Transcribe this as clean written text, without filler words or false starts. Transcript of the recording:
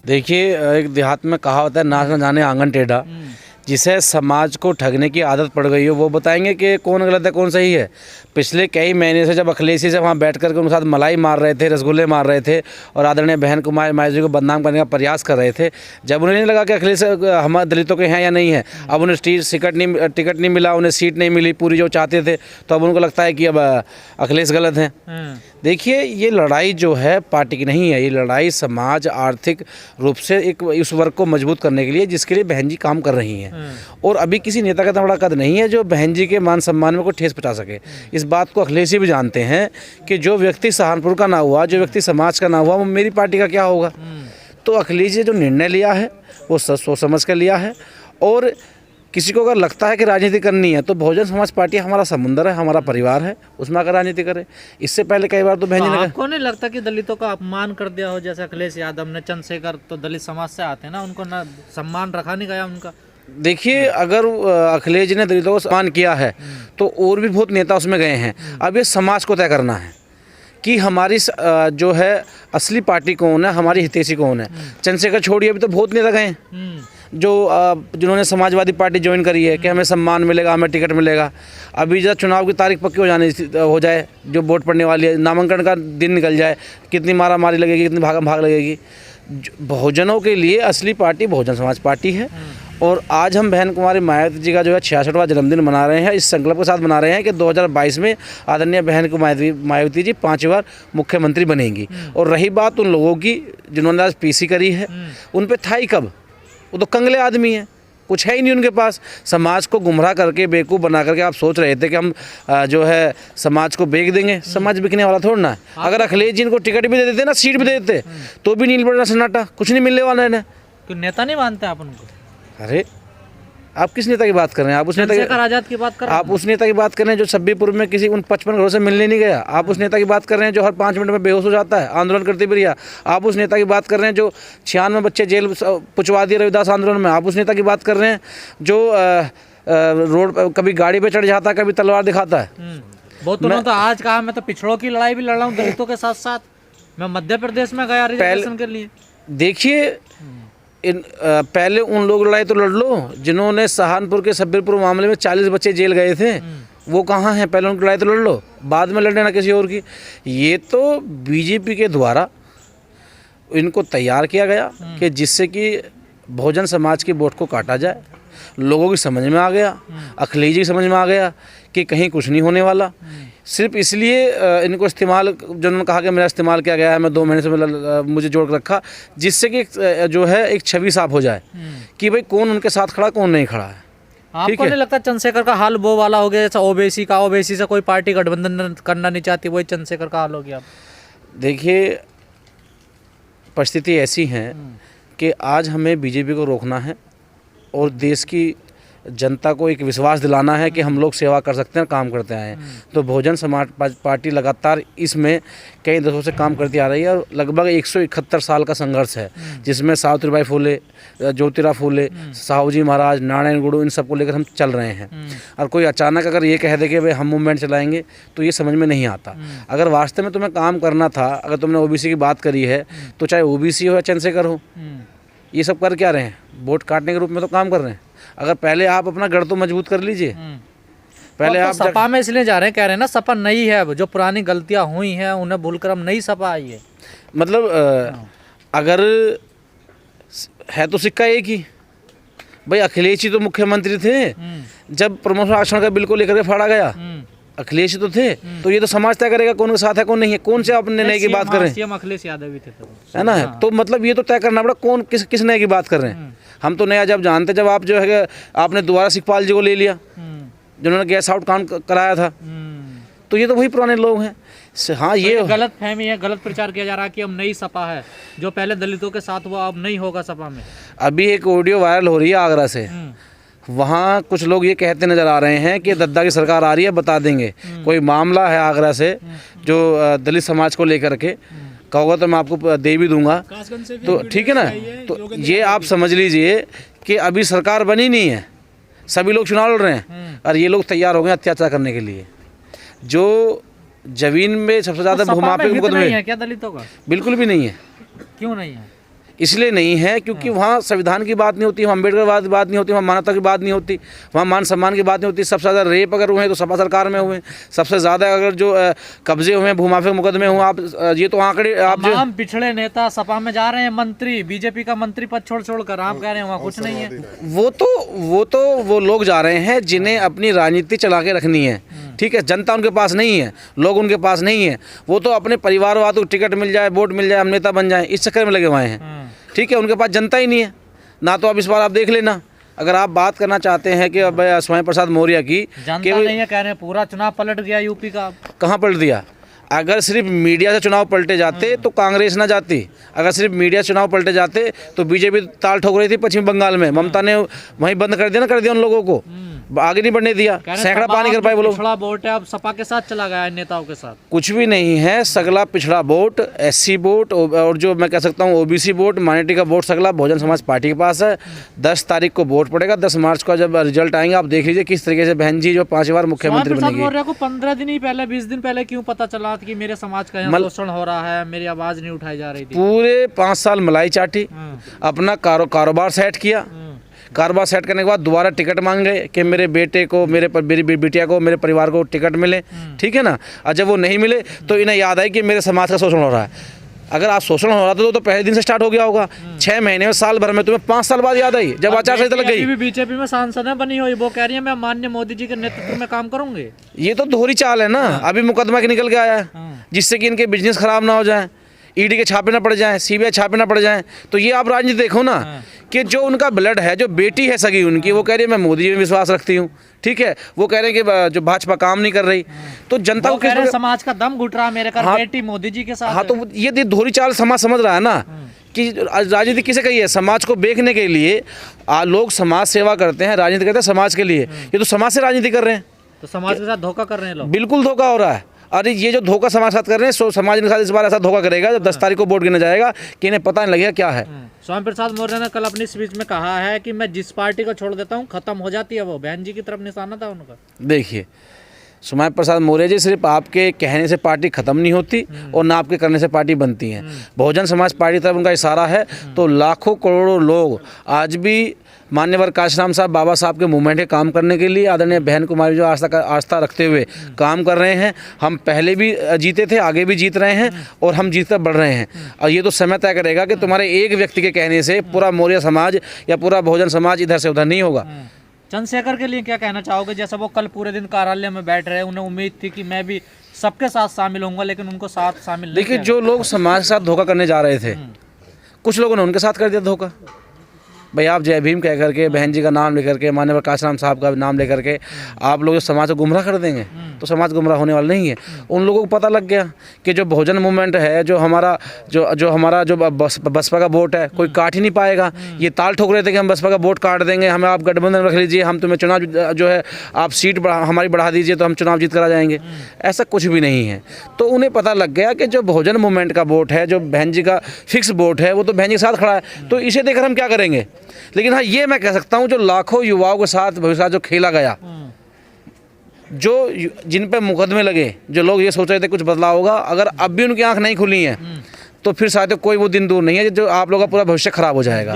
देखिए, एक देहात में कहावत है, नाच न जाने आंगन टेढ़ा। जिसे समाज को ठगने की आदत पड़ गई हो वो बताएंगे कि कौन गलत है कौन सही है। पिछले कई महीने से जब अखिलेश जी से वहाँ बैठ करके उनके साथ मलाई मार रहे थे, रसगुल्ले मार रहे थे और आदरणीय बहन कुमारी मायावती जी को बदनाम करने का प्रयास कर रहे थे, जब उन्हें नहीं लगा कि अखिलेश हमारे दलितों के हैं या नहीं है, अब उन्हें टिकट नहीं मिला, उन्हें सीट नहीं मिली पूरी जो चाहते थे, तो अब उनको लगता है कि अब अखिलेश गलत हैं। देखिए, ये लड़ाई जो है पार्टी की नहीं है, ये लड़ाई समाज आर्थिक रूप से एक इस वर्ग को मजबूत करने के लिए, जिसके लिए बहन जी काम कर रही हैं। और अभी किसी नेता का इतना बड़ा कद नहीं है जो बहन जी के मान सम्मान में कोई ठेस पहुंचा सके। इस बात को अखिलेश जी भी जानते हैं कि जो व्यक्ति सहारनपुर का ना हुआ, जो व्यक्ति समाज का ना हुआ, वो मेरी पार्टी का क्या होगा। तो अखिलेश जी जो निर्णय लिया है वो सोच समझ कर लिया है। और किसी को अगर लगता है कि राजनीति करनी है तो बहुजन समाज पार्टी हमारा समुंदर है, हमारा परिवार है, उसमें अगर राजनीति करे। इससे पहले कई बार तो बहन जी ने आपको नहीं लगता कि दलितों का अपमान कर दिया हो, जैसे अखिलेश यादव ने, चंद्रशेखर तो दलित समाज से आते हैं ना, उनको ना सम्मान रखा नहीं गया उनका। देखिए, अगर अखिलेश जी ने दलितों को सम्मान किया है तो और भी बहुत नेता उसमें गए हैं। अब ये समाज को तय करना है कि हमारी जो है असली पार्टी कौन है, हमारी हितैषी कौन है। चंद्रशेखर छोड़िए, अभी तो बहुत नेता गए हैं जो जिन्होंने समाजवादी पार्टी ज्वाइन करी है कि हमें सम्मान मिलेगा, हमें टिकट मिलेगा। अभी जब चुनाव की तारीख पक्की हो जाए, जो वोट पड़ने वाली है, नामांकन का दिन निकल जाए, कितनी मारा मारी लगेगी, कितनी भागम भाग लगेगी। बहुजनों के लिए असली पार्टी बहुजन समाज पार्टी है। और आज हम बहन कुमारी मायावती जी का जो है 66वां जन्मदिन मना रहे हैं, इस संकल्प के साथ मना रहे हैं कि 2022 में आदरणीय बहन कुमारी मायावती जी 5 बार मुख्यमंत्री बनेंगी। और रही बात उन लोगों की जिन्होंने आज पीसी करी है, उन पे था ही कब, वो तो कंगले आदमी हैं, कुछ है ही नहीं उनके पास। समाज को गुमराह करके, बेवकूफ़ बना करके आप सोच रहे थे कि हम जो है समाज को बेच देंगे। समाज बिकने वाला थोड़ा ना है। अगर अखिलेश जी इनको टिकट भी दे देते ना, सीट भी दे देते, तो भी नहीं पड़ना सन्नाटा, कुछ नहीं मिलने वाला है। तो नेता नहीं मानते आप उनको? अरे, आप किस नेता की बात कर रहे हैं? आप उस नेता की बात कर रहे हैं? आप उस नेता की बात कर रहे हैं जो छब्बीपुर में किसी उन 55 घरों से मिलने नहीं गया। आप उस नेता की बात कर रहे हैं जो हर 5 मिनट में बेहोश हो जाता है आंदोलन करते भी रहा। आप उस नेता की बात कर रहे हैं जो 96 बच्चे जेल पुचवा दिए रविदास आंदोलन में। आप उस नेता की बात कर रहे हैं जो रोड कभी गाड़ी पे चढ़ जाता है, कभी तलवार दिखाता है। बहुत तो आज कहा मैं तो पिछड़ों की लड़ाई भी लड़ रहा हूँ दलितों के साथ साथ। मैं मध्य प्रदेश में गया रिजर्वेशन के लिए। देखिए, पहले उन लोग लड़ाई तो लड़ लो जिन्होंने सहारनपुर के छब्बीपुर मामले में 40 बच्चे जेल गए थे, वो कहाँ हैं? पहले उनकी लड़ाई तो लड़ लो, बाद में लड़ने ना किसी और की। ये तो बीजेपी के द्वारा इनको तैयार किया गया कि जिससे कि बहुजन समाज की वोट को काटा जाए। लोगों की समझ में आ गया, अखिलेश जी की समझ में आ गया कि कहीं कुछ नहीं होने वाला। सिर्फ इसलिए इनको इस्तेमाल, जो उन्होंने कहा कि मेरा इस्तेमाल किया गया है, मैं 2 महीने से मुझे जोड़ कर रखा, जिससे कि जो है एक छवि साफ हो जाए कि भाई कौन उनके साथ खड़ा, कौन नहीं खड़ा है। आपको नहीं लगता चंद्रशेखर का हाल वो वाला हो गया जैसा ओबीसी से कोई पार्टी गठबंधन करना नहीं चाहती, वही चंद्रशेखर का हाल हो गया? देखिए, परिस्थिति ऐसी है कि आज हमें बीजेपी को रोकना है और देश की जनता को एक विश्वास दिलाना है कि हम लोग सेवा कर सकते हैं, काम करते आए हैं। तो बहुजन समाज पार्टी लगातार इसमें कई दशकों से काम करती आ रही है और लगभग 171 साल का संघर्ष है, जिसमें सावित्रीबाई फुले, ज्योतिराव फुले, साहू जी महाराज, नारायण गुरु, इन सबको लेकर हम चल रहे हैं। और कोई अचानक अगर ये कह दे कि भाई हम मूवमेंट चलाएंगे तो ये समझ में नहीं आता। अगर वास्तव में तुम्हें काम करना था, अगर तुमने ओबीसी की बात करी है, तो चाहे ओबीसी हो या चंद्रशेखर हो, ये सब कर क्या रहे हैं? वोट काटने के रूप में तो काम कर रहे हैं। अगर पहले आप अपना गढ़ तो मजबूत कर लीजिए। पहले आप सपा में इसलिए जा रहे हैं, कह रहे हैं ना सपा नई है, जो पुरानी गलतियां हुई हैं उन्हें भूलकर हम नई सपा आई है। मतलब अगर है तो सिक्का एक ही। भाई अखिलेश जी तो मुख्यमंत्री थे जब प्रमोशन आरक्षण का बिल को लेकर के फाड़ा गया, अखिलेश जी तो थे। तो ये तो समाज तय करेगा कौन के साथ है कौन नहीं है। कौन से आप नए की बात कर रहे हैं? सीएम अखिलेश यादव भी थे, है ना? तो मतलब ये तो तय करना पड़ा कौन किस नए की बात कर रहे हैं। हम तो नया जब जानते, जब आप जो है आपने दोबारा शिवपाल जी को ले लिया जिन्होंने गैस आउट काम कराया था, तो ये तो वही पुराने लोग हैं। हाँ, ये गलत फहमी है, गलत प्रचार किया जा रहा है कि हम नई सपा है, जो पहले दलितों के साथ हुआ अब नहीं होगा सपा में। अभी एक ऑडियो वायरल हो रही है आगरा से, वहाँ कुछ लोग ये कहते नज़र आ रहे हैं कि दद्दा की सरकार आ रही है, बता देंगे। कोई मामला है आगरा से जो दलित समाज को लेकर के, कहोगा तो मैं आपको दे भी दूंगा, तो ठीक है ना। तो ये आप समझ लीजिए कि अभी सरकार बनी नहीं है, सभी लोग चुनाव लड़ रहे हैं और ये लोग तैयार हो गए अत्याचार करने के लिए। जो जमीन में सबसे ज़्यादा भूमाफी है क्या दलितों का? बिल्कुल भी नहीं है। क्यों नहीं है? इसलिए नहीं है क्योंकि वहाँ संविधान की बात नहीं होती, वहाँ अम्बेडकर की बात नहीं होती, वहाँ मानवता की बात नहीं होती, वहाँ मान सम्मान की बात नहीं होती। सबसे ज़्यादा रेप अगर हुए हैं तो सपा सरकार में हुए, सबसे ज़्यादा अगर जो कब्जे हुए हैं, भूमाफिया मुकदमे हुए, आप ये तो आंकड़े आप जो हम पिछड़े नेता सपा में जा रहे हैं, मंत्री बीजेपी का मंत्री पद छोड़ कर आप कह रहे हैं वहाँ कुछ नहीं है। वो लोग जा रहे हैं जिन्हें अपनी राजनीति चला के रखनी है, ठीक है। जनता उनके पास नहीं है, लोग उनके पास नहीं है, वो तो अपने परिवारवाद को टिकट मिल जाए, वोट मिल जाए, हम नेता बन जाए, इस चक्कर में लगे हुए हैं, ठीक है। उनके पास जनता ही नहीं है ना। तो अब इस बार आप देख लेना, अगर आप बात करना चाहते हैं कि अब स्वामी प्रसाद मौर्य की जनता नहीं है, कह रहे हैं पूरा चुनाव पलट गया यूपी का। कहाँ पलट दिया? अगर सिर्फ मीडिया से चुनाव पलटे जाते तो कांग्रेस ना जाती, अगर सिर्फ मीडिया से चुनाव पलटे जाते तो बीजेपी ताल ठोक रही थी पश्चिम बंगाल में, ममता ने वहीं बंद कर दिया उन लोगों को, आगे नहीं बढ़ने दिया, सैकड़ा पानी कर पाए वो लोग। पिछड़ा वोट है, अब सपा के साथ चला गया है, नेताओं के साथ कुछ भी नहीं है। सगला पिछड़ा वोट, SC वोट और जो मैं कह सकता हूँ OBC वोट, माइनॉरिटी का वोट सगला बहुजन समाज पार्टी के पास है। 10 तारीख को वोट पड़ेगा, 10 मार्च को जब रिजल्ट आएंगे आप देख लीजिए किस तरीके से बहन जी जो 5 बार मुख्यमंत्री बनेगी। मौर्य को 15 दिन ही पहले, 20 दिन पहले क्यों पता चला कि मेरे समाज का यहाँ शोषण हो रहा है, मेरी आवाज नहीं उठाई जा रही थी? पूरे 5 साल मलाई चाटी, अपना कारोबार सेट किया, कारोबार सेट करने के बाद दोबारा टिकट मांग गए कि मेरे बेटे को, मेरी बिटिया को, मेरे परिवार को टिकट मिले, ठीक है ना। और जब वो नहीं मिले तो इन्हें याद आई कि मेरे समाज का शोषण हो रहा है। अगर आप शोषण हो रहा था तो पहले दिन से स्टार्ट हो गया होगा, 6 महीने में, साल भर में, तुम्हें 5 साल बाद याद आई जब आचार संहिता लग गई। बीजेपी में सांसद बनी हुई, वो कह रही है मैं माननीय मोदी जी के नेतृत्व में काम करूंगी। ये तो दोहरी चाल है ना। अभी मुकदमा के निकल के आया है जिससे कि इनके बिजनेस खराब ना हो जाए, ED के छापे ना पड़ जाएं, CBI छापे ना पड़ जाएं। तो ये आप राजनीति देखो ना कि जो उनका ब्लड है, जो बेटी है सगी उनकी, वो कह रही है मैं मोदी जी में विश्वास रखती हूँ, ठीक है। वो कह रहे हैं कि जो भाजपा काम नहीं कर रही, तो जनता को कह रहे हैं समाज का दम घुट रहा मेरे घर, बेटी मोदी जी के साथ। हाँ, तो ये दोहरी चाल समाज समझ रहा है ना कि राजनीति किसे कही है? समाज को बेचने के लिए लोग समाज सेवा करते हैं, राजनीति करते हैं समाज के लिए। ये तो समाज से राजनीति कर रहे हैं, तो समाज के साथ धोखा कर रहे हैं लोग। बिल्कुल धोखा हो रहा है। अरे ये जो धोखा समाज के साथ कर रहे हैं, समाज के साथ इस बार ऐसा धोखा करेगा जब 10 तारीख को वोट गिना जाएगा कि इन्हें पता नहीं लगेगा क्या है। स्वामी प्रसाद मौर्य ने कल अपनी स्पीच में कहा है कि मैं जिस पार्टी को छोड़ देता हूँ खत्म हो जाती है वो। बहन जी की तरफ निशाना था उनका। देखिए, स्वामी प्रसाद मौर्य जी, सिर्फ आपके कहने से पार्टी खत्म नहीं होती और ना आपके करने से पार्टी बनती है। बहुजन समाज पार्टी तरफ उनका इशारा है तो लाखों करोड़ों लोग आज भी मान्यवर काशीराम साहब, बाबा साहब के मूवमेंट के काम करने के लिए, आदरणीय बहन कुमारी जो आस्था रखते हुए काम कर रहे हैं। हम पहले भी जीते थे, आगे भी जीत रहे हैं और हम जीतकर बढ़ रहे हैं। और ये तो समय तय करेगा कि तुम्हारे एक व्यक्ति के कहने से पूरा मौर्य समाज या पूरा बहुजन समाज इधर से उधर नहीं होगा। चंद्रशेखर के लिए क्या कहना चाहोगे? जैसे वो कल पूरे दिन कार्यालय में बैठ रहे, उन्हें उम्मीद थी कि मैं भी सबके साथ शामिल होऊंगा, लेकिन उनको साथ शामिल नहीं। देखिए, जो लोग समाज के साथ धोखा करने जा रहे थे, कुछ लोगों ने उनके साथ कर दिया धोखा। भाई आप जय भीम कह करके, बहन जी का नाम लेकर के, माननीय काशीराम साहब का नाम लेकर के आप लोग समाज को गुमराह कर देंगे तो समाज गुमराह होने वाला नहीं है। उन लोगों को पता लग गया कि जो बहुजन मूवमेंट है, जो हमारा जो बसपा का वोट है, कोई काट ही नहीं पाएगा। ये ताल ठोक रहे थे कि हम बसपा का वोट काट देंगे, हमें आप गठबंधन रख लीजिए, हम तुम्हें चुनाव जो है आप सीट हमारी बढ़ा दीजिए तो हम चुनाव जीत कर आ जाएंगे। ऐसा कुछ भी नहीं है। तो उन्हें पता लग गया कि जो बहुजन मूवमेंट का वोट है, जो बहन जी का फिक्स वोट है, वो तो बहन जी के साथ खड़ा है, तो इसे देखकर हम क्या करेंगे। लेकिन हाँ, ये मैं कह सकता हूँ जो लाखों युवाओं के साथ भविष्य का जो खेला गया, जो जिन पे मुकदमे लगे, जो लोग ये सोच रहे थे कुछ बदलाव होगा, अगर अब भी उनकी आंख नहीं खुली है तो फिर शायद कोई वो दिन दूर नहीं है जो आप लोगों का पूरा भविष्य खराब हो जाएगा।